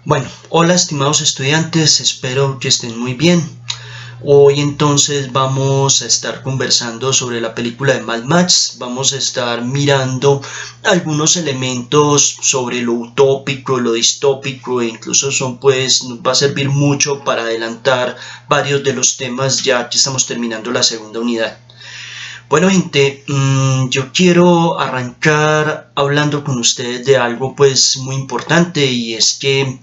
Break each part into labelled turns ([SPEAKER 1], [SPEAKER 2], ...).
[SPEAKER 1] Bueno, hola estimados estudiantes, espero que estén muy bien. Hoy entonces vamos a estar conversando sobre la película de Mad Max, vamos a estar mirando algunos elementos sobre lo utópico, lo distópico e incluso nos va a servir mucho para adelantar varios de los temas ya que estamos terminando la segunda unidad. Bueno gente, yo quiero arrancar hablando con ustedes de algo pues muy importante y es que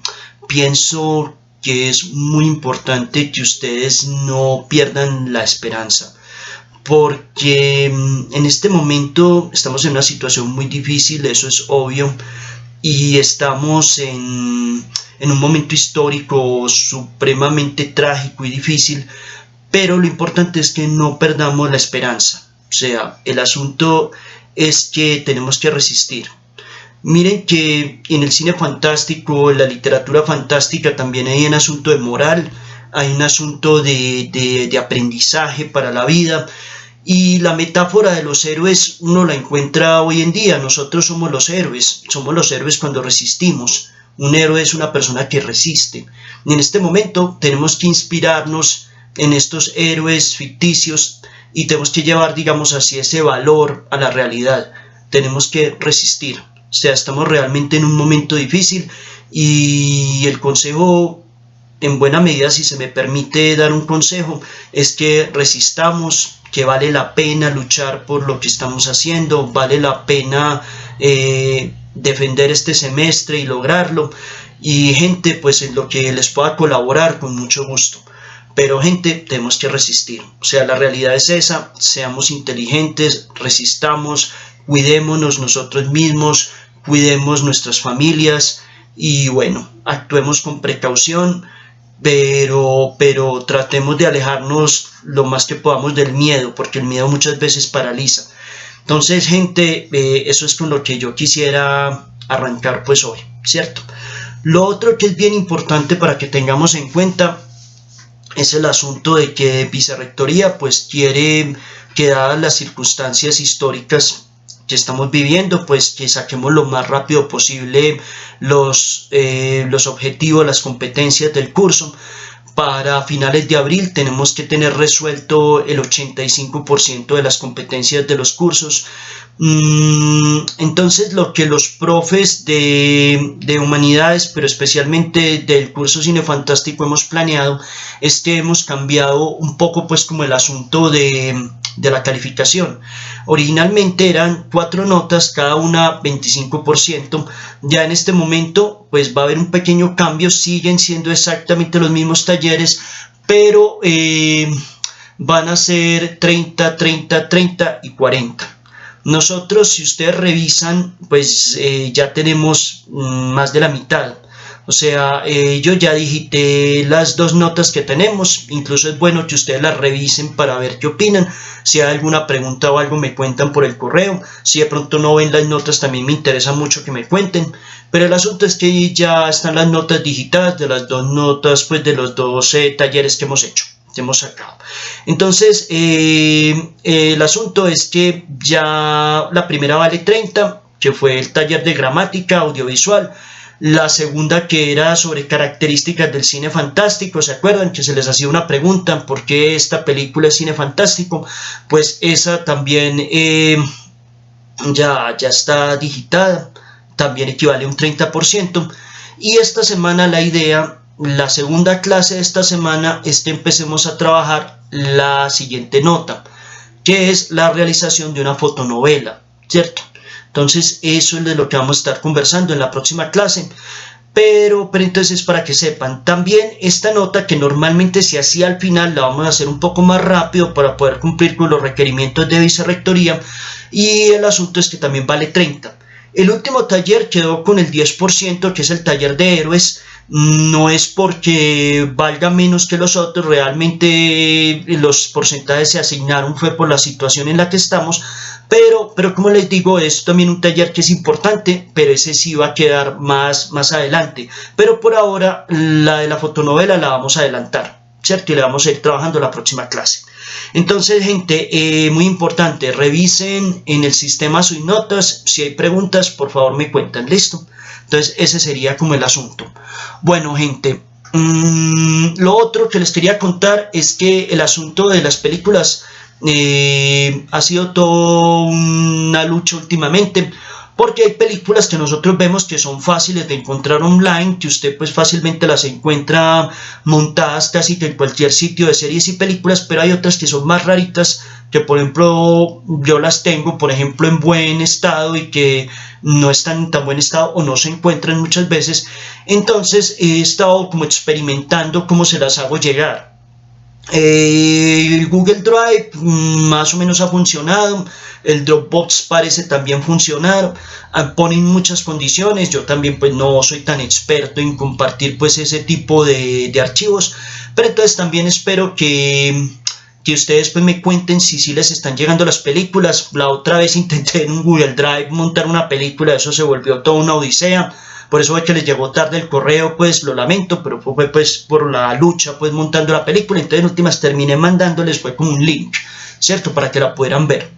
[SPEAKER 1] pienso que es muy importante que ustedes no pierdan la esperanza porque en este momento estamos en una situación muy difícil, eso es obvio, y estamos en un momento histórico supremamente trágico y difícil, pero lo importante es que no perdamos la esperanza. O sea, el asunto es que tenemos que resistir. Miren que en el cine fantástico, en la literatura fantástica también hay un asunto de moral, hay un asunto de aprendizaje para la vida, y la metáfora de los héroes uno la encuentra hoy en día. Nosotros somos los héroes cuando resistimos. Un héroe es una persona que resiste. Y en este momento tenemos que inspirarnos en estos héroes ficticios y tenemos que llevar, digamos así, ese valor a la realidad. Tenemos que resistir. O sea, estamos realmente en un momento difícil y el consejo, en buena medida, si se me permite dar un consejo, es que resistamos, que vale la pena luchar por lo que estamos haciendo, vale la pena defender este semestre y lograrlo. Y gente, pues en lo que les pueda colaborar, con mucho gusto. Pero gente, tenemos que resistir. O sea, la realidad es esa, seamos inteligentes, resistamos, cuidémonos nosotros mismos, cuidemos nuestras familias y bueno, actuemos con precaución, pero tratemos de alejarnos lo más que podamos del miedo, porque el miedo muchas veces paraliza. Entonces, gente, eso es con lo que yo quisiera arrancar pues hoy, ¿cierto? Lo otro que es bien importante para que tengamos en cuenta es el asunto de que Vicerrectoría pues quiere que, dadas las circunstancias históricas que estamos viviendo, pues que saquemos lo más rápido posible los objetivos, las competencias del curso. Para finales de abril tenemos que tener resuelto el 85% de las competencias de los cursos. Entonces lo que los profes de humanidades, pero especialmente del curso Cine Fantástico, hemos planeado es que hemos cambiado un poco pues como el asunto de la calificación. Originalmente eran 4 notas, cada una 25%. Ya en este momento pues va a haber un pequeño cambio, siguen siendo exactamente los mismos talleres, pero van a ser 30, 30, 30 y 40. Nosotros, si ustedes revisan, pues ya tenemos más de la mitad. O sea, yo ya digité las 2 notas que tenemos. Incluso es bueno que ustedes las revisen para ver qué opinan. Si hay alguna pregunta o algo, me cuentan por el correo. Si de pronto no ven las notas, también me interesa mucho que me cuenten. Pero el asunto es que ya están las notas digitadas de las 2 notas, pues de los 12 talleres que hemos hecho, que hemos sacado. Entonces, el asunto es que ya la primera vale 30, que fue el taller de gramática audiovisual. La segunda, que era sobre características del cine fantástico, ¿se acuerdan? Que se les hacía una pregunta, ¿por qué esta película es cine fantástico? Pues esa también ya está digitada, también equivale a un 30%. Y esta semana la segunda clase de esta semana es que empecemos a trabajar la siguiente nota, que es la realización de una fotonovela, ¿cierto? Entonces eso es de lo que vamos a estar conversando en la próxima clase. Pero entonces, para que sepan, también esta nota que normalmente se hacía al final la vamos a hacer un poco más rápido para poder cumplir con los requerimientos de Vicerrectoría, y el asunto es que también vale 30. El último taller quedó con el 10%, que es el taller de héroes. No es porque valga menos que los otros, realmente los porcentajes se asignaron fue por la situación en la que estamos, pero como les digo, es también un taller que es importante, pero ese sí va a quedar más adelante. Pero por ahora la de la fotonovela la vamos a adelantar, ¿cierto? Y la vamos a ir trabajando la próxima clase. Entonces, gente, muy importante, revisen en el sistema sus notas, si hay preguntas, por favor me cuentan, listo. Entonces, ese sería como el asunto. Bueno, gente, lo otro que les quería contar es que el asunto de las películas ha sido toda una lucha últimamente, porque hay películas que nosotros vemos que son fáciles de encontrar online, que usted pues fácilmente las encuentra montadas casi que en cualquier sitio de series y películas, pero hay otras que son más raritas, que por ejemplo yo las tengo por ejemplo en buen estado y que no están en tan buen estado o no se encuentran muchas veces. Entonces he estado como experimentando cómo se las hago llegar. El Google Drive más o menos ha funcionado, el Dropbox parece también funcionar, ponen muchas condiciones, yo también pues no soy tan experto en compartir pues ese tipo de archivos, pero entonces también espero que ustedes pues me cuenten si les están llegando las películas. La otra vez intenté en un Google Drive montar una película, eso se volvió toda una odisea. Por eso es que les llegó tarde el correo, pues lo lamento, pero fue pues por la lucha pues montando la película. Entonces en últimas terminé mandándoles fue como un link, ¿cierto? Para que la pudieran ver.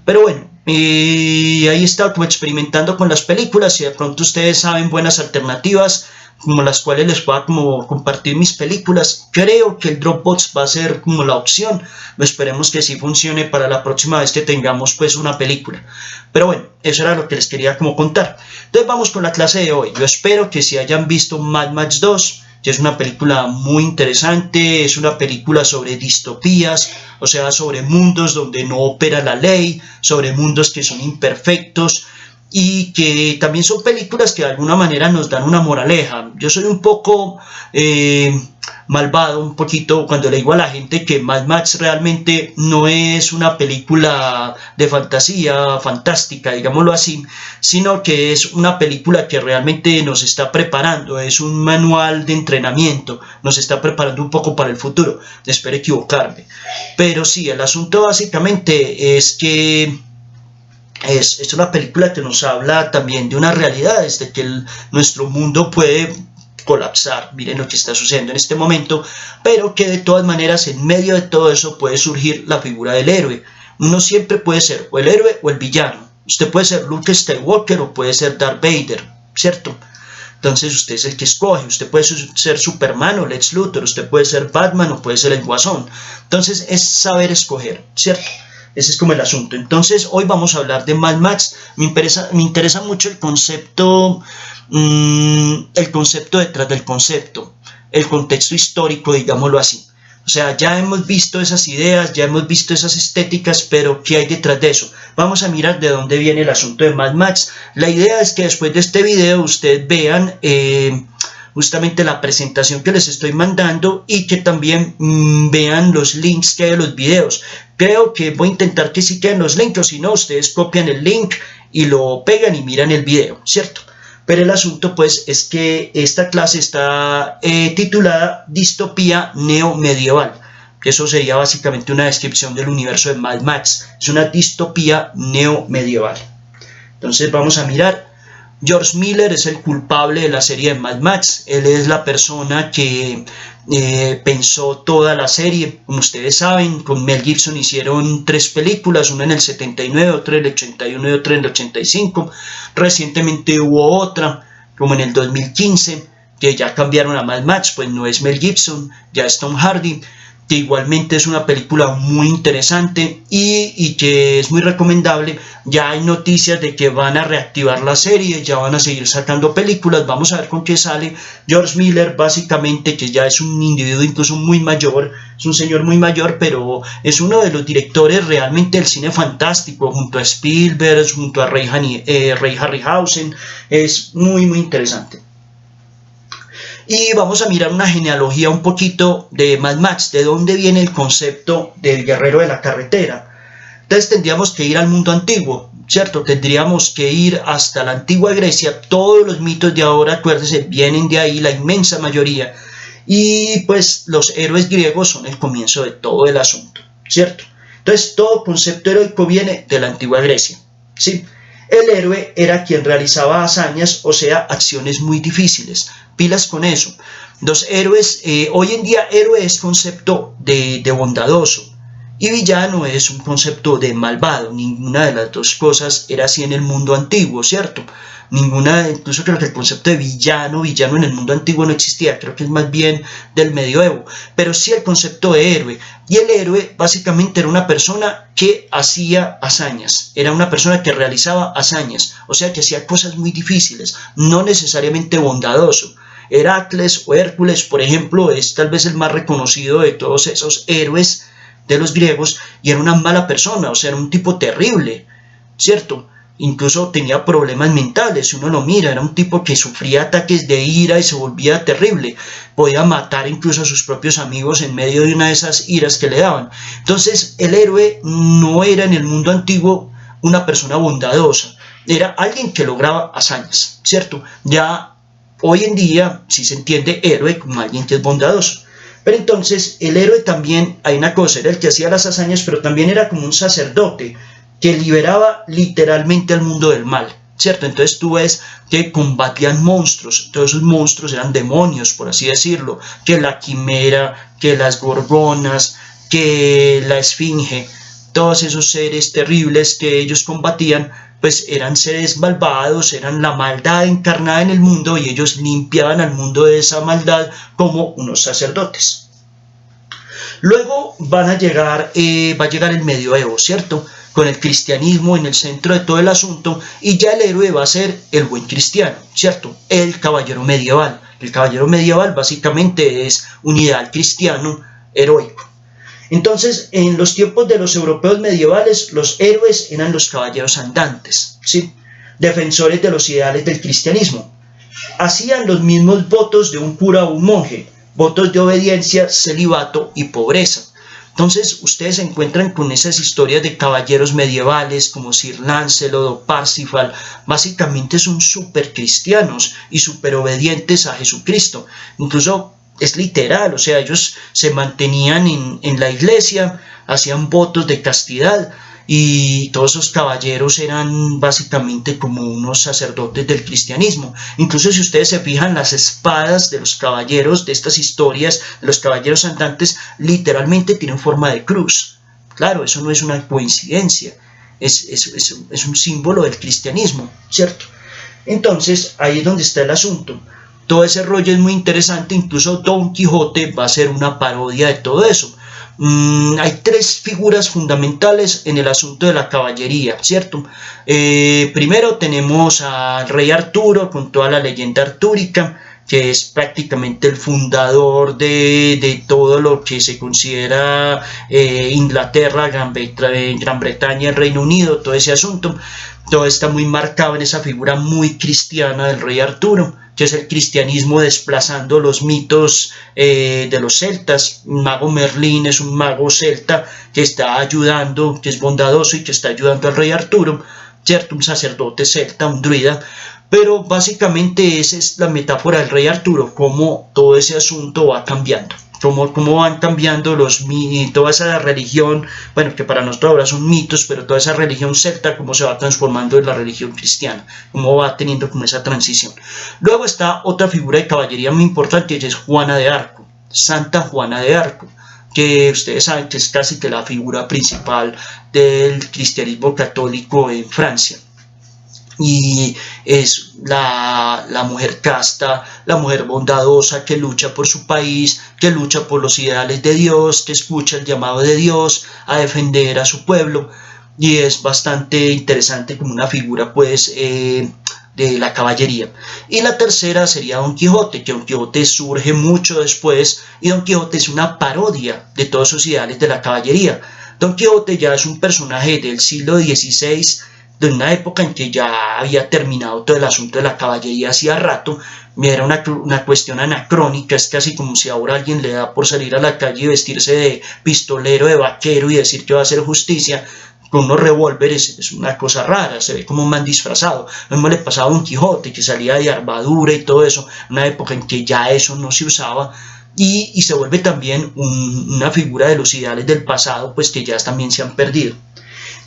[SPEAKER 1] Pero bueno, ahí está como experimentando con las películas y de pronto ustedes saben buenas alternativas como las cuales les pueda como compartir mis películas. Creo que el Dropbox va a ser como la opción. Esperemos que sí funcione para la próxima vez que tengamos pues una película. Pero bueno, eso era lo que les quería como contar. Entonces vamos con la clase de hoy. Yo espero que si hayan visto Mad Max 2, que es una película muy interesante, es una película sobre distopías, o sea, sobre mundos donde no opera la ley, sobre mundos que son imperfectos, y que también son películas que de alguna manera nos dan una moraleja. Yo soy un poco malvado, un poquito, cuando le digo a la gente que Mad Max realmente no es una película de fantasía fantástica, digámoslo así, sino que es una película que realmente nos está preparando, es un manual de entrenamiento, nos está preparando un poco para el futuro. Espero equivocarme, pero sí, el asunto básicamente es que es una película que nos habla también de una realidad, de que nuestro mundo puede colapsar, miren lo que está sucediendo en este momento, pero que de todas maneras en medio de todo eso puede surgir la figura del héroe. Uno siempre puede ser o el héroe o el villano. Usted puede ser Luke Skywalker o puede ser Darth Vader, ¿cierto? Entonces usted es el que escoge, usted puede ser Superman o Lex Luthor, usted puede ser Batman o puede ser el Guasón. Entonces es saber escoger, ¿cierto? Ese es como el asunto. Entonces hoy vamos a hablar de Mad Max. Me interesa mucho el concepto detrás del concepto, el contexto histórico, digámoslo así. O sea, ya hemos visto esas ideas, ya hemos visto esas estéticas, pero ¿qué hay detrás de eso? Vamos a mirar de dónde viene el asunto de Mad Max. La idea es que después de este video ustedes vean justamente la presentación que les estoy mandando y que también vean los links que hay de los videos. Creo que voy a intentar que sí queden los links, o si no, ustedes copian el link y lo pegan y miran el video, ¿cierto? Pero el asunto pues es que esta clase está titulada Distopía Neomedieval, que eso sería básicamente una descripción del universo de Mad Max. Es una distopía neomedieval. Entonces vamos a mirar. George Miller es el culpable de la serie de Mad Max. Él es la persona que pensó toda la serie. Como ustedes saben, con Mel Gibson hicieron 3 películas, una en el 79, otra en el 81 y otra en el 85. Recientemente hubo otra, como en el 2015, que ya cambiaron a Mad Max, pues no es Mel Gibson, ya es Tom Hardy, que igualmente es una película muy interesante y que es muy recomendable. Ya hay noticias de que van a reactivar la serie, ya van a seguir sacando películas, vamos a ver con qué sale. George Miller básicamente, que ya es un individuo incluso muy mayor, es un señor muy mayor, pero es uno de los directores realmente del cine fantástico, junto a Spielberg, junto a Ray Harryhausen, es muy interesante. Y vamos a mirar una genealogía un poquito de Mad Max, de dónde viene el concepto del guerrero de la carretera. Entonces tendríamos que ir al mundo antiguo, ¿cierto? Tendríamos que ir hasta la antigua Grecia. Todos los mitos de ahora, acuérdense, vienen de ahí, la inmensa mayoría. Y pues los héroes griegos son el comienzo de todo el asunto, ¿cierto? Entonces todo concepto heroico viene de la antigua Grecia, ¿sí? El héroe era quien realizaba hazañas, o sea, acciones muy difíciles. Pilas con eso. Los héroes, hoy en día héroe es concepto de bondadoso. Y villano es un concepto de malvado. Ninguna de las dos cosas era así en el mundo antiguo, ¿cierto? Ninguna, incluso creo que el concepto de villano en el mundo antiguo no existía, creo que es más bien del medioevo, pero sí el concepto de héroe. Y el héroe básicamente era una persona que hacía hazañas, era una persona que realizaba hazañas, o sea que hacía cosas muy difíciles, no necesariamente bondadoso. Heracles o Hércules, por ejemplo, es tal vez el más reconocido de todos esos héroes de los griegos, y era una mala persona, o sea, era un tipo terrible, ¿cierto? Incluso tenía problemas mentales, si uno lo mira, era un tipo que sufría ataques de ira y se volvía terrible, podía matar incluso a sus propios amigos en medio de una de esas iras que le daban. Entonces el héroe no era en el mundo antiguo una persona bondadosa, era alguien que lograba hazañas, ¿cierto? Ya hoy en día sí se entiende héroe como alguien que es bondadoso. Pero entonces el héroe también, hay una cosa, era el que hacía las hazañas, pero también era como un sacerdote que liberaba literalmente al mundo del mal, ¿cierto? Entonces tú ves que combatían monstruos, todos esos monstruos eran demonios, por así decirlo, que la quimera, que las gorgonas, que la esfinge, todos esos seres terribles que ellos combatían, pues eran seres malvados, eran la maldad encarnada en el mundo, y ellos limpiaban al mundo de esa maldad como unos sacerdotes. Luego va a llegar el medioevo, ¿cierto? Con el cristianismo en el centro de todo el asunto, y ya el héroe va a ser el buen cristiano, ¿cierto? El caballero medieval. El caballero medieval básicamente es un ideal cristiano heroico. Entonces, en los tiempos de los europeos medievales, los héroes eran los caballeros andantes, ¿sí? Defensores de los ideales del cristianismo. Hacían los mismos votos de un cura o un monje, votos de obediencia, celibato y pobreza. Entonces ustedes se encuentran con esas historias de caballeros medievales como Sir Lancelot o Parsifal, básicamente son súper cristianos y súper obedientes a Jesucristo. Incluso es literal, o sea, ellos se mantenían en la iglesia, hacían votos de castidad, y todos esos caballeros eran básicamente como unos sacerdotes del cristianismo. Incluso si ustedes se fijan, las espadas de los caballeros de estas historias, de los caballeros andantes, literalmente tienen forma de cruz. Claro, eso no es una coincidencia, es un símbolo del cristianismo, ¿cierto? Entonces, ahí es donde está el asunto. Todo ese rollo es muy interesante, incluso Don Quijote va a ser una parodia de todo eso. Hay tres figuras fundamentales en el asunto de la caballería, ¿cierto? Primero tenemos al rey Arturo con toda la leyenda artúrica, que es prácticamente el fundador de todo lo que se considera Inglaterra, Gran Bretaña, el Reino Unido, todo ese asunto. Todo está muy marcado en esa figura muy cristiana del rey Arturo, que es el cristianismo desplazando los mitos de los celtas. Un mago Merlín es un mago celta que está ayudando, que es bondadoso y que está ayudando al rey Arturo, ¿cierto? Un sacerdote celta, un druida. Pero básicamente esa es la metáfora del rey Arturo, cómo todo ese asunto va cambiando. Cómo van cambiando toda esa religión, bueno, que para nosotros ahora son mitos, pero toda esa religión celta, cómo se va transformando en la religión cristiana, cómo va teniendo como esa transición. Luego está otra figura de caballería muy importante, que es Juana de Arco, Santa Juana de Arco, que ustedes saben que es casi que la figura principal del cristianismo católico en Francia. Y es la mujer casta, la mujer bondadosa que lucha por su país, que lucha por los ideales de Dios, que escucha el llamado de Dios a defender a su pueblo, y es bastante interesante como una figura pues de la caballería. Y la tercera sería Don Quijote, que Don Quijote surge mucho después, y Don Quijote es una parodia de todos esos ideales de la caballería. Don Quijote ya es un personaje del siglo XVI, de una época en que ya había terminado todo el asunto de la caballería hacía rato. Era una cuestión anacrónica, es casi como si ahora alguien le da por salir a la calle y vestirse de pistolero, de vaquero y decir que va a hacer justicia con unos revólveres. Es una cosa rara, se ve como un man disfrazado. Lo mismo le pasaba a Don Quijote, que salía de armadura y todo eso, una época en que ya eso no se usaba, y se vuelve también una figura de los ideales del pasado, pues que ya también se han perdido.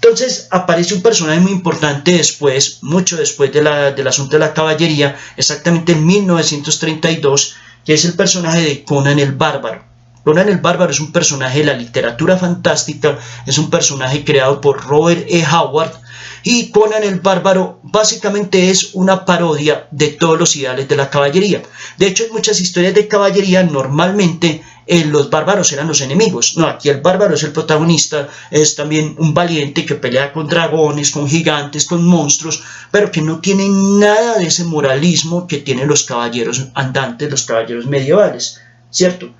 [SPEAKER 1] Entonces aparece un personaje muy importante después, mucho después del asunto de la caballería, exactamente en 1932, que es el personaje de Conan el Bárbaro. Conan el Bárbaro es un personaje de la literatura fantástica, es un personaje creado por Robert E. Howard, y Conan el Bárbaro básicamente es una parodia de todos los ideales de la caballería. De hecho, en muchas historias de caballería normalmente los bárbaros eran los enemigos. No, aquí el bárbaro es el protagonista, es también un valiente que pelea con dragones, con gigantes, con monstruos, pero que no tiene nada de ese moralismo que tienen los caballeros andantes, los caballeros medievales, ¿cierto?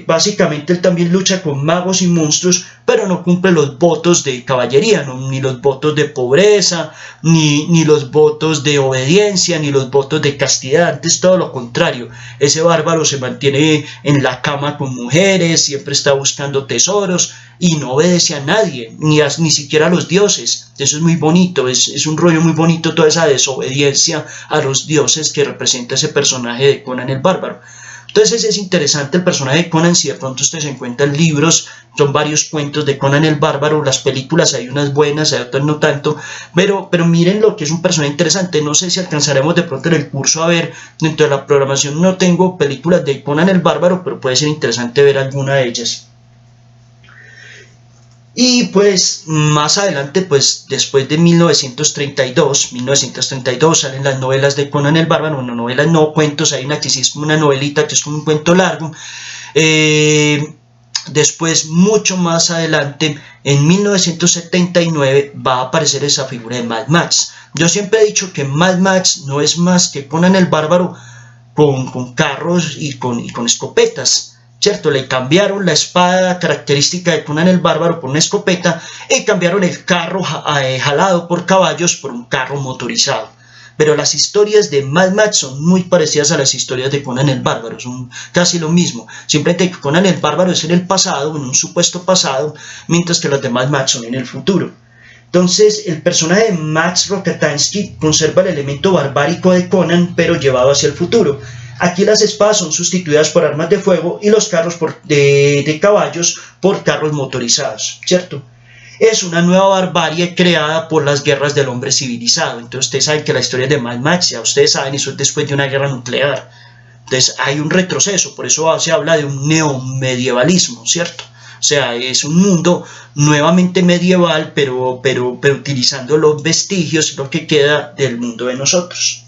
[SPEAKER 1] Básicamente él también lucha con magos y monstruos, pero no cumple los votos de caballería, ¿no? Ni los votos de pobreza, ni los votos de obediencia, ni los votos de castidad. Antes todo lo contrario, ese bárbaro se mantiene en la cama con mujeres, siempre está buscando tesoros y no obedece a nadie, ni siquiera a los dioses. Eso es muy bonito, es un rollo muy bonito toda esa desobediencia a los dioses que representa ese personaje de Conan el Bárbaro. Entonces es interesante el personaje de Conan. Si de pronto ustedes encuentran libros, son varios cuentos de Conan el Bárbaro, las películas hay unas buenas, hay otras no tanto, pero miren lo que es un personaje interesante. No sé si alcanzaremos de pronto en el curso a ver, dentro de la programación no tengo películas de Conan el Bárbaro, pero puede ser interesante ver alguna de ellas. Y pues más adelante, pues después de 1932 salen las novelas de Conan el Bárbaro. Bueno, novelas no, cuentos, hay una que sí es como una novelita, que es como un cuento largo. Después, mucho más adelante, en 1979 va a aparecer esa figura de Mad Max. Yo siempre he dicho que Mad Max no es más que Conan el Bárbaro con carros y con escopetas. ¿Cierto? Le cambiaron la espada característica de Conan el Bárbaro por una escopeta y cambiaron el carro jalado por caballos por un carro motorizado. Pero las historias de Mad Max son muy parecidas a las historias de Conan el Bárbaro, son casi lo mismo. Simplemente que Conan el Bárbaro es en el pasado, en un supuesto pasado, mientras que las de Mad Max son en el futuro. Entonces, el personaje de Max Rokatansky conserva el elemento barbárico de Conan, pero llevado hacia el futuro. Aquí las espadas son sustituidas por armas de fuego y los carros de caballos por carros motorizados, ¿cierto? Es una nueva barbarie creada por las guerras del hombre civilizado. Entonces ustedes saben que la historia de Mad Max, ya ustedes saben, eso es después de una guerra nuclear. Entonces hay un retroceso, por eso se habla de un neomedievalismo, ¿cierto? O sea, es un mundo nuevamente medieval, pero utilizando los vestigios, lo que queda del mundo de nosotros.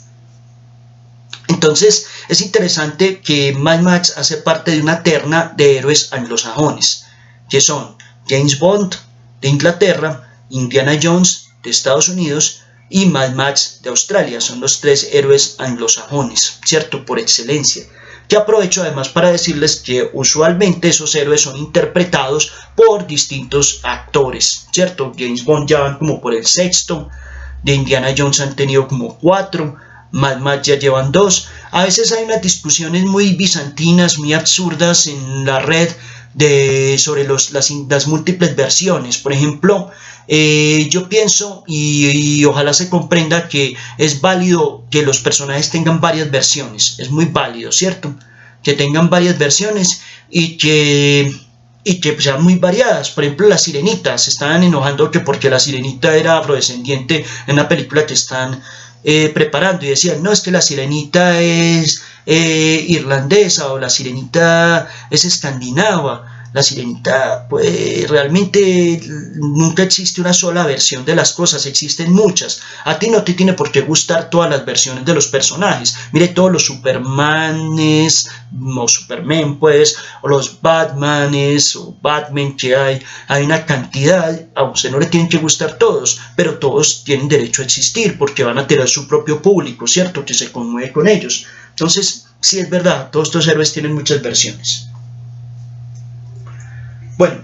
[SPEAKER 1] Entonces es interesante que Mad Max hace parte de una terna de héroes anglosajones, que son James Bond de Inglaterra, Indiana Jones de Estados Unidos y Mad Max de Australia. Son los tres héroes anglosajones, ¿cierto? Por excelencia. Que aprovecho además para decirles que usualmente esos héroes son interpretados por distintos actores, ¿cierto? James Bond ya van como por el sexto, de Indiana Jones han tenido como 4, Mad Max ya llevan 2. A veces hay unas discusiones muy bizantinas, muy absurdas en la red sobre las múltiples versiones. Por ejemplo, yo pienso y ojalá se comprenda que es válido que los personajes tengan varias versiones. Es muy válido, ¿cierto? Que tengan varias versiones y que sean muy variadas. Por ejemplo, la Sirenita, se estaban enojando que porque la Sirenita era afrodescendiente en una película que están preparando y decían, no, es que la Sirenita es irlandesa o la Sirenita es escandinava. La Sirenita, pues realmente nunca existe una sola versión de las cosas, existen muchas. A ti no te tiene por qué gustar todas las versiones de los personajes. Mire todos los Supermanes, o Superman pues, o los Batmanes, o Batman que hay una cantidad. A usted no le tienen que gustar todos, pero todos tienen derecho a existir porque van a tener su propio público, ¿cierto? Que se conmueve con ellos. Entonces, sí es verdad, todos estos héroes tienen muchas versiones. Bueno,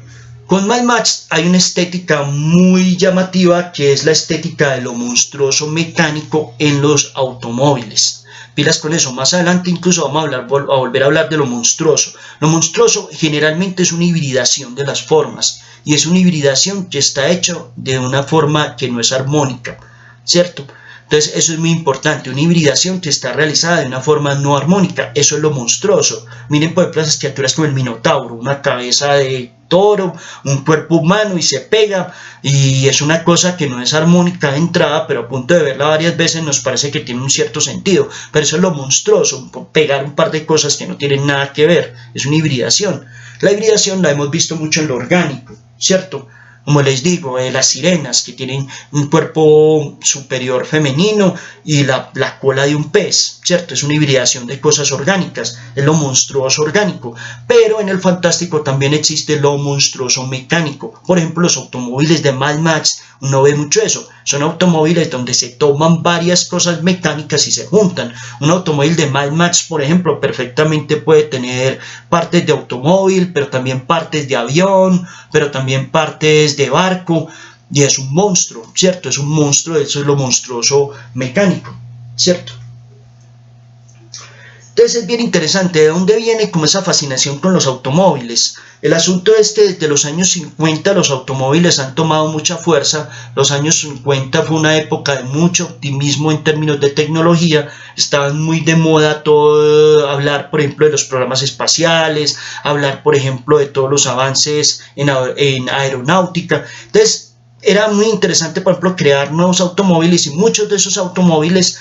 [SPEAKER 1] con Mad Max hay una estética muy llamativa que es la estética de lo monstruoso mecánico en los automóviles. Pilas con eso, más adelante incluso vamos a volver a hablar de lo monstruoso. Lo monstruoso generalmente es una hibridación de las formas y es una hibridación que está hecha de una forma que no es armónica, ¿cierto? Entonces eso es muy importante, una hibridación que está realizada de una forma no armónica, eso es lo monstruoso. Miren por ejemplo esas criaturas como el Minotauro, una cabeza de toro, un cuerpo humano y se pega, y es una cosa que no es armónica de entrada, pero a punto de verla varias veces nos parece que tiene un cierto sentido, pero eso es lo monstruoso, pegar un par de cosas que no tienen nada que ver, es una hibridación. La hibridación la hemos visto mucho en lo orgánico, ¿cierto? Como les digo, las sirenas que tienen un cuerpo superior femenino y la cola de un pez, ¿cierto? Es una hibridación de cosas orgánicas, es lo monstruoso orgánico, pero en el fantástico también existe lo monstruoso mecánico. Por ejemplo, los automóviles de Mad Max, uno ve mucho eso, son automóviles donde se toman varias cosas mecánicas y se juntan. Un automóvil de Mad Max, por ejemplo, perfectamente puede tener partes de automóvil, pero también partes de avión, pero también partes de barco, y es un monstruo, ¿cierto? Es un monstruo, eso es lo monstruoso mecánico, ¿cierto? Entonces es bien interesante de dónde viene como esa fascinación con los automóviles. El asunto desde los años 50 los automóviles han tomado mucha fuerza. Los años 50 fue una época de mucho optimismo en términos de tecnología. Estaban muy de moda todo, hablar por ejemplo de los programas espaciales, hablar por ejemplo de todos los avances en aeronáutica. Entonces era muy interesante, por ejemplo, crear nuevos automóviles, y muchos de esos automóviles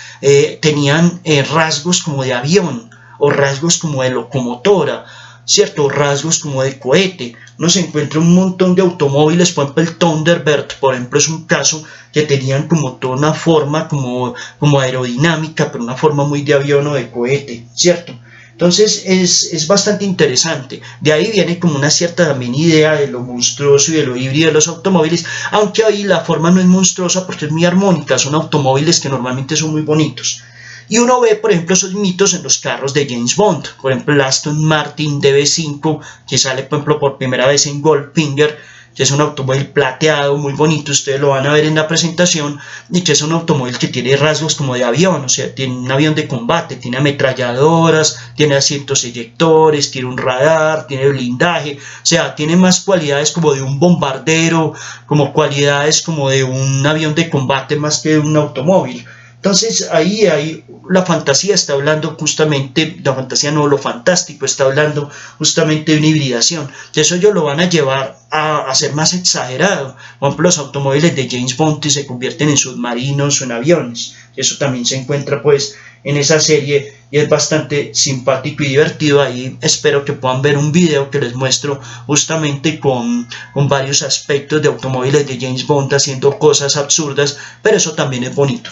[SPEAKER 1] tenían rasgos como de avión, o rasgos como de locomotora, ¿cierto? Rasgos como de cohete. Uno se encuentra un montón de automóviles, por ejemplo el Thunderbird, por ejemplo, es un caso que tenían como toda una forma como aerodinámica, pero una forma muy de avión o de cohete, ¿cierto? Entonces es bastante interesante. De ahí viene como una cierta también idea de lo monstruoso y de lo híbrido de los automóviles, aunque ahí la forma no es monstruosa porque es muy armónica, son automóviles que normalmente son muy bonitos. Y uno ve, por ejemplo, esos mitos en los carros de James Bond, por ejemplo el Aston Martin DB5, que sale por ejemplo por primera vez en Goldfinger, que es un automóvil plateado muy bonito, ustedes lo van a ver en la presentación, y que es un automóvil que tiene rasgos como de avión, o sea, tiene un avión de combate, tiene ametralladoras, tiene asientos eyectores, tiene un radar, tiene blindaje, o sea, tiene más cualidades como de un bombardero, como cualidades como de un avión de combate más que de un automóvil. Entonces ahí la fantasía está hablando justamente, la fantasía no, lo fantástico está hablando justamente de una hibridación. De eso ellos lo van a llevar a ser más exagerado. Por ejemplo, los automóviles de James Bond se convierten en submarinos o en aviones. Eso también se encuentra pues en esa serie y es bastante simpático y divertido. Ahí espero que puedan ver un video que les muestro justamente con varios aspectos de automóviles de James Bond haciendo cosas absurdas, pero eso también es bonito.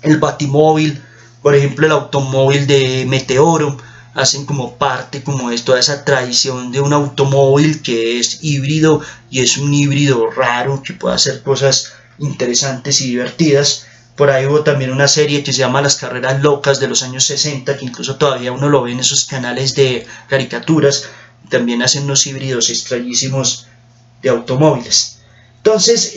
[SPEAKER 1] El Batimóvil, por ejemplo el automóvil de Meteoro, hacen como parte como de toda esa tradición de un automóvil que es híbrido, y es un híbrido raro que puede hacer cosas interesantes y divertidas. Por ahí hubo también una serie que se llama Las Carreras Locas de los años 60, que incluso todavía uno lo ve en esos canales de caricaturas, también hacen unos híbridos extrañísimos de automóviles. Entonces,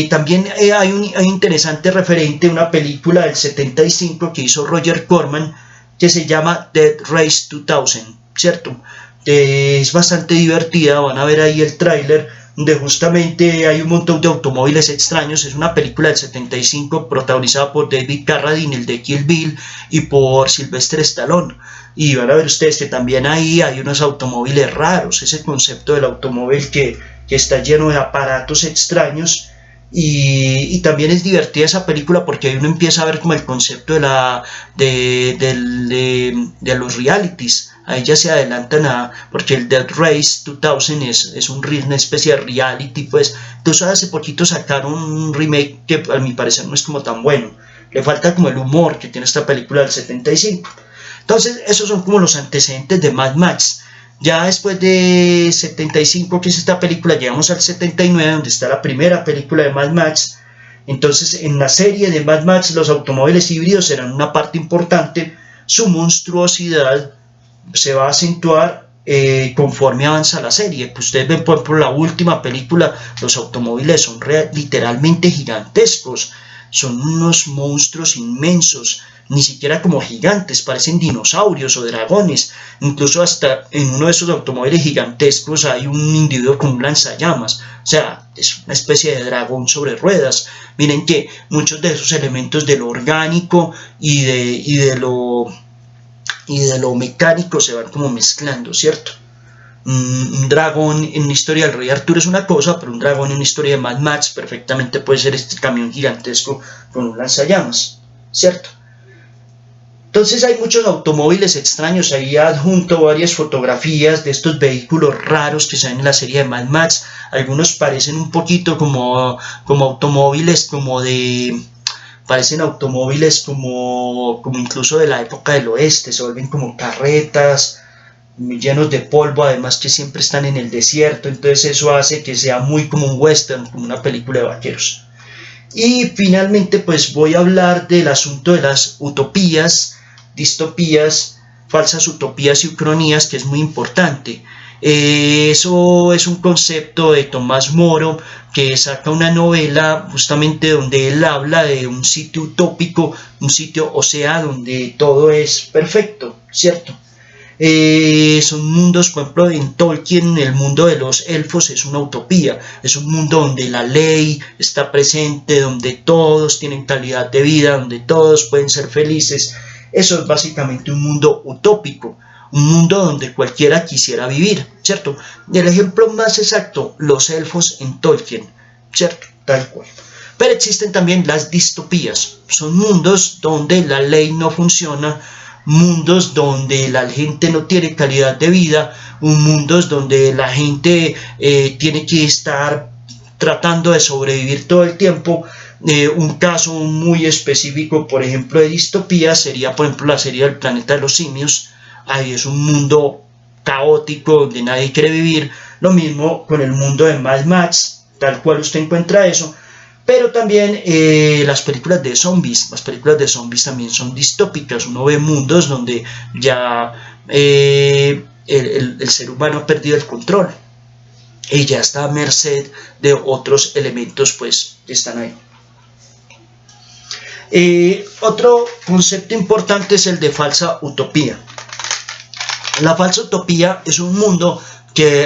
[SPEAKER 1] también hay un interesante referente, una película del 75 que hizo Roger Corman, que se llama Death Race 2000, ¿cierto? Es bastante divertida, van a ver ahí el tráiler, donde justamente hay un montón de automóviles extraños. Es una película del 75 protagonizada por David Carradine, el de Kill Bill, y por Sylvester Stallone. Y van a ver ustedes que también ahí hay unos automóviles raros, ese concepto del automóvil que está lleno de aparatos extraños, y también es divertida esa película porque ahí uno empieza a ver como el concepto de los realities. Ahí ya se adelantan porque el Death Race 2000 es una especie de reality, pues. Entonces hace poquito sacaron un remake que a mi parecer no es como tan bueno, le falta como el humor que tiene esta película del 75. Entonces esos son como los antecedentes de Mad Max. Ya después de 75, que es esta película, llegamos al 79, donde está la primera película de Mad Max. Entonces, en la serie de Mad Max, los automóviles híbridos serán una parte importante. Su monstruosidad se va a acentuar conforme avanza la serie. Pues ustedes ven, por ejemplo, la última película, los automóviles son literalmente gigantescos. son unos monstruos inmensos, ni siquiera como gigantes, parecen dinosaurios o dragones. Incluso hasta en uno de esos automóviles gigantescos hay un individuo con un lanzallamas, o sea, es una especie de dragón sobre ruedas. Miren que muchos de esos elementos de lo orgánico y de lo mecánico se van como mezclando, ¿cierto? Un dragón en la historia del Rey Arturo es una cosa, pero un dragón en la historia de Mad Max perfectamente puede ser este camión gigantesco con un lanzallamas, ¿cierto? Entonces hay muchos automóviles extraños, ahí adjunto varias fotografías de estos vehículos raros que salen en la serie de Mad Max. Algunos parecen un poquito como automóviles parecen automóviles como incluso de la época del oeste, se vuelven como carretas llenos de polvo, además que siempre están en el desierto, entonces eso hace que sea muy como un western, como una película de vaqueros. Y finalmente pues voy a hablar del asunto de las utopías, distopías, falsas utopías y ucronías, que es muy importante. Eso es un concepto de Tomás Moro, que saca una novela justamente donde él habla de un sitio utópico, un sitio, o sea, donde todo es perfecto, ¿cierto? Son mundos, por ejemplo, en Tolkien, el mundo de los elfos es una utopía, es un mundo donde la ley está presente, donde todos tienen calidad de vida, donde todos pueden ser felices. Eso es básicamente un mundo utópico, un mundo donde cualquiera quisiera vivir, ¿cierto? Y el ejemplo más exacto, los elfos en Tolkien, ¿cierto? Tal cual. Pero existen también las distopías, son mundos donde la ley no funciona, mundos donde la gente no tiene calidad de vida, mundos donde la gente tiene que estar tratando de sobrevivir todo el tiempo. Un caso muy específico, por ejemplo, de distopía sería, por ejemplo, la serie del Planeta de los Simios. Ahí es un mundo caótico donde nadie quiere vivir. Lo mismo con el mundo de Mad Max, tal cual usted encuentra eso. Pero también las películas de zombies también son distópicas. Uno ve mundos donde ya el ser humano ha perdido el control y ya está a merced de otros elementos pues que están ahí. Otro concepto importante es el de falsa utopía. La falsa utopía es un mundo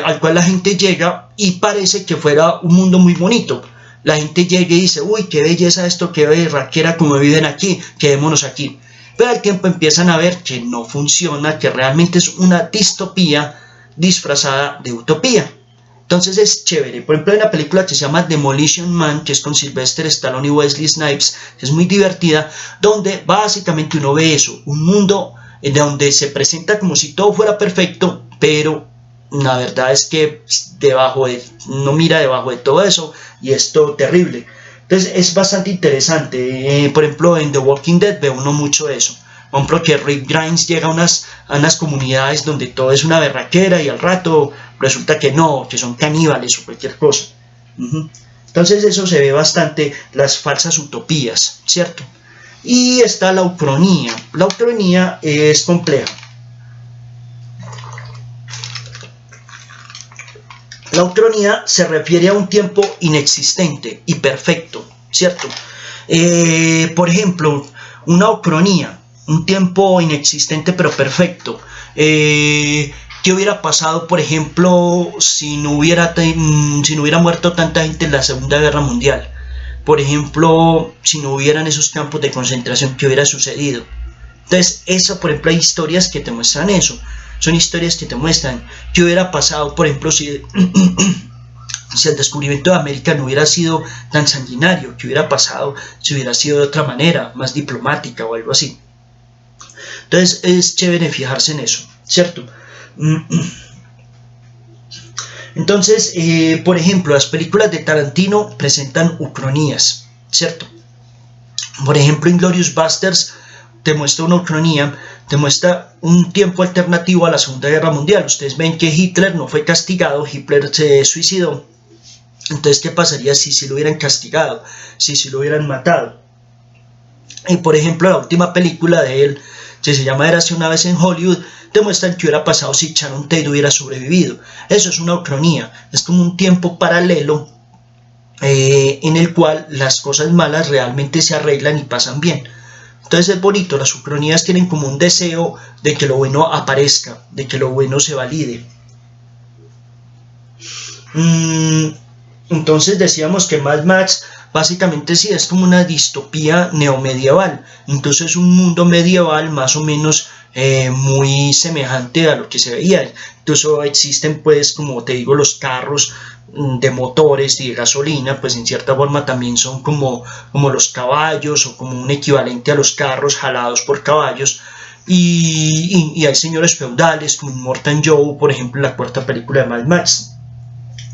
[SPEAKER 1] al cual la gente llega y parece que fuera un mundo muy bonito. La gente llega y dice, uy, qué belleza esto, qué berraquera como viven aquí, quedémonos aquí. Pero al tiempo empiezan a ver que no funciona, que realmente es una distopía disfrazada de utopía. Entonces es chévere. Por ejemplo, hay una película que se llama Demolition Man, que es con Sylvester Stallone y Wesley Snipes, que es muy divertida, donde básicamente uno ve eso, un mundo donde se presenta como si todo fuera perfecto, pero la verdad es que uno mira debajo de todo eso y es todo terrible. Entonces es bastante interesante. Por ejemplo, en The Walking Dead ve uno mucho eso. Por ejemplo, que Rick Grimes llega a unas comunidades donde todo es una berraquera y al rato resulta que no, que son caníbales o cualquier cosa. Entonces eso se ve bastante, las falsas utopías, ¿cierto? Y está la ucronía. La ucronía es compleja. La ucronía se refiere a un tiempo inexistente y perfecto, ¿cierto? Por ejemplo, una ucronía, un tiempo inexistente pero perfecto. ¿Qué hubiera pasado, por ejemplo, si no hubiera muerto tanta gente en la Segunda Guerra Mundial? Por ejemplo, si no hubieran esos campos de concentración, ¿qué hubiera sucedido? Entonces, por ejemplo, hay historias que te muestran eso. Son historias que te muestran qué hubiera pasado, por ejemplo, si el descubrimiento de América no hubiera sido tan sanguinario, qué hubiera pasado si hubiera sido de otra manera, más diplomática o algo así. Entonces, es chévere fijarse en eso, ¿cierto? Entonces, por ejemplo, las películas de Tarantino presentan ucronías, ¿cierto? Por ejemplo, Inglourious Basterds te muestra una ucronía, te muestra un tiempo alternativo a la Segunda Guerra Mundial. Ustedes ven que Hitler no fue castigado, Hitler se suicidó. Entonces, ¿qué pasaría si lo hubieran castigado? Si lo hubieran matado. Y por ejemplo, la última película de él, que se llama Érase una vez en Hollywood, te muestran qué hubiera pasado si Sharon Tate hubiera sobrevivido. Eso es una ucronía, es como un tiempo paralelo en el cual las cosas malas realmente se arreglan y pasan bien. Entonces es bonito, las ucronías tienen como un deseo de que lo bueno aparezca, de que lo bueno se valide. Entonces decíamos que Mad Max básicamente sí es como una distopía neomedieval, incluso es un mundo medieval más o menos muy semejante a lo que se veía. Incluso existen pues, como te digo, los carros de motores y de gasolina, pues en cierta forma también son como los caballos o como un equivalente a los carros jalados por caballos. Y hay señores feudales como Immortan Joe, por ejemplo, en la cuarta película de Mad Max.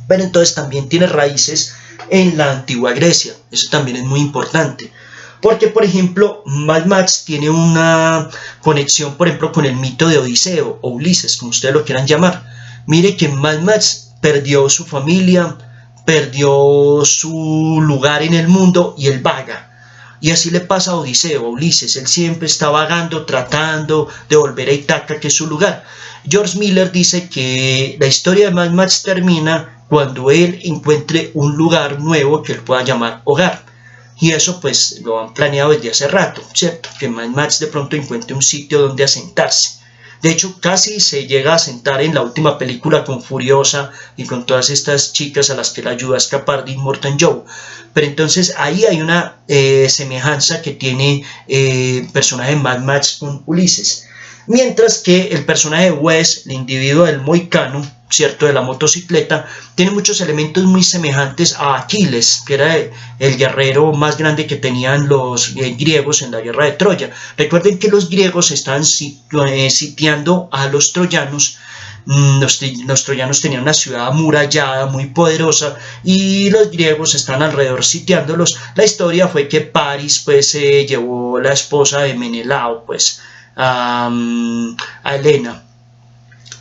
[SPEAKER 1] Pero entonces también tiene raíces en la antigua Grecia, eso también es muy importante, porque por ejemplo Mad Max tiene una conexión por ejemplo con el mito de Odiseo o Ulises, como ustedes lo quieran llamar. Mire que Mad Max perdió su familia, perdió su lugar en el mundo y él vaga. Y así le pasa a Odiseo, a Ulises, él siempre está vagando, tratando de volver a Ítaca, que es su lugar. George Miller dice que la historia de Mad Max termina cuando él encuentre un lugar nuevo que él pueda llamar hogar. Y eso pues lo han planeado desde hace rato, ¿cierto? Que Mad Max de pronto encuentre un sitio donde asentarse. De hecho, casi se llega a sentar en la última película con Furiosa y con todas estas chicas a las que le ayuda a escapar de Immortan Joe. Pero entonces ahí hay una semejanza que tiene el personaje de Mad Max con Ulises. Mientras que el personaje de Wes, el individuo del moicano, ¿cierto?, de la motocicleta, tiene muchos elementos muy semejantes a Aquiles, que era el guerrero más grande que tenían los griegos en la guerra de Troya. Recuerden que los griegos estaban sitiando a los troyanos. Los troyanos tenían una ciudad amurallada muy poderosa y los griegos estaban alrededor sitiándolos. La historia fue que Paris pues llevó la esposa de Menelao pues a Helena,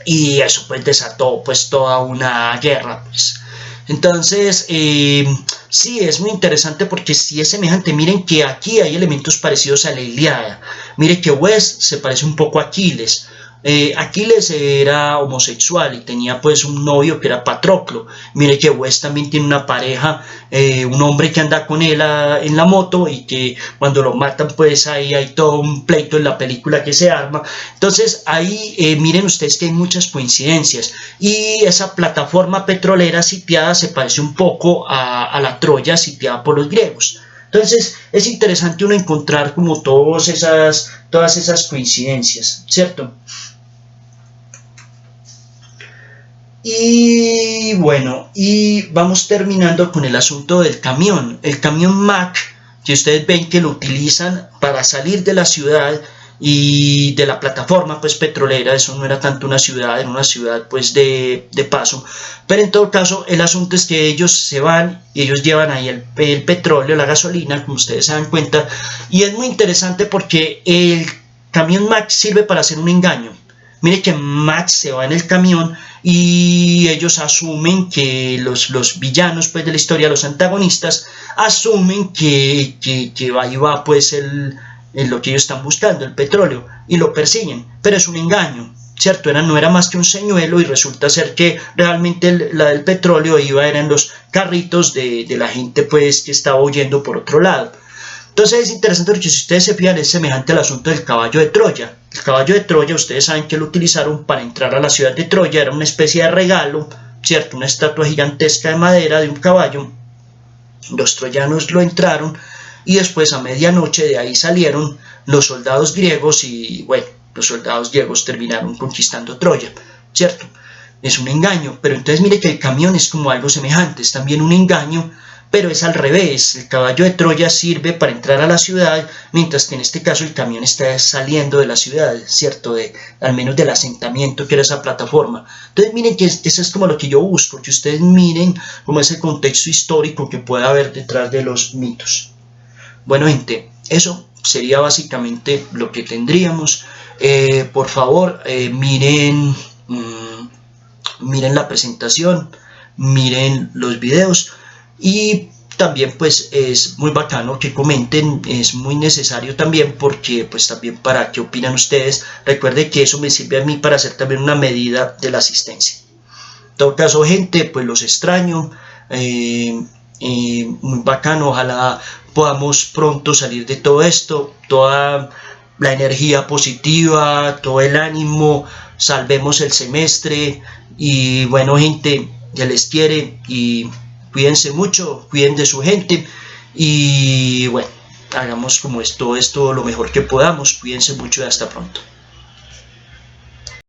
[SPEAKER 1] y eso pues desató pues toda una guerra pues. Entonces sí, es muy interesante porque sí es semejante. Miren que aquí hay elementos parecidos a la Ilíada. Miren que Wes se parece un poco a Aquiles. Aquiles era homosexual y tenía pues un novio que era Patroclo. Mire que Wes también tiene una pareja, un hombre que anda con él en la moto y que cuando lo matan pues ahí hay todo un pleito en la película que se arma. Entonces ahí miren ustedes que hay muchas coincidencias y esa plataforma petrolera sitiada se parece un poco a la Troya sitiada por los griegos. Entonces es interesante uno encontrar como todas esas coincidencias, ¿cierto? Y bueno, y vamos terminando con el asunto del camión. El camión Mack, que ustedes ven que lo utilizan para salir de la ciudad y de la plataforma pues petrolera. Eso no era tanto una ciudad, era una ciudad pues de paso. Pero en todo caso el asunto es que ellos se van y ellos llevan ahí el petróleo, la gasolina, como ustedes se dan cuenta. Y es muy interesante porque el camión Mack sirve para hacer un engaño. Mire que Max se va en el camión y ellos asumen que los villanos pues, de la historia, los antagonistas, asumen que ahí va pues lo que ellos están buscando, el petróleo, y lo persiguen, pero es un engaño, ¿cierto? No era más que un señuelo y resulta ser que realmente el petróleo iba en los carritos de la gente pues que estaba huyendo por otro lado. Entonces es interesante porque si ustedes se fijan es semejante al asunto del caballo de Troya. El caballo de Troya, ustedes saben que lo utilizaron para entrar a la ciudad de Troya, era una especie de regalo, ¿cierto? Una estatua gigantesca de madera de un caballo. Los troyanos lo entraron y después a medianoche de ahí salieron los soldados griegos y bueno, los soldados griegos terminaron conquistando Troya, ¿cierto? Es un engaño, pero entonces mire que el camión es como algo semejante, es también un engaño, pero es al revés. El caballo de Troya sirve para entrar a la ciudad, mientras que en este caso el camión está saliendo de la ciudad, ¿cierto? Al menos del asentamiento que era esa plataforma. Entonces miren que eso es como lo que yo busco, que ustedes miren como ese contexto histórico que puede haber detrás de los mitos. Bueno gente, eso sería básicamente lo que tendríamos. Por favor, miren la presentación, miren los videos. Y también pues es muy bacano que comenten, es muy necesario también porque pues también para qué opinan ustedes. Recuerden que eso me sirve a mí para hacer también una medida de la asistencia. En todo caso gente, pues los extraño, muy bacano. Ojalá podamos pronto salir de todo esto, toda la energía positiva, todo el ánimo, salvemos el semestre. Y bueno, gente, ya les quiere y cuídense mucho, cuiden de su gente y bueno, hagamos como esto lo mejor que podamos. Cuídense mucho y hasta pronto.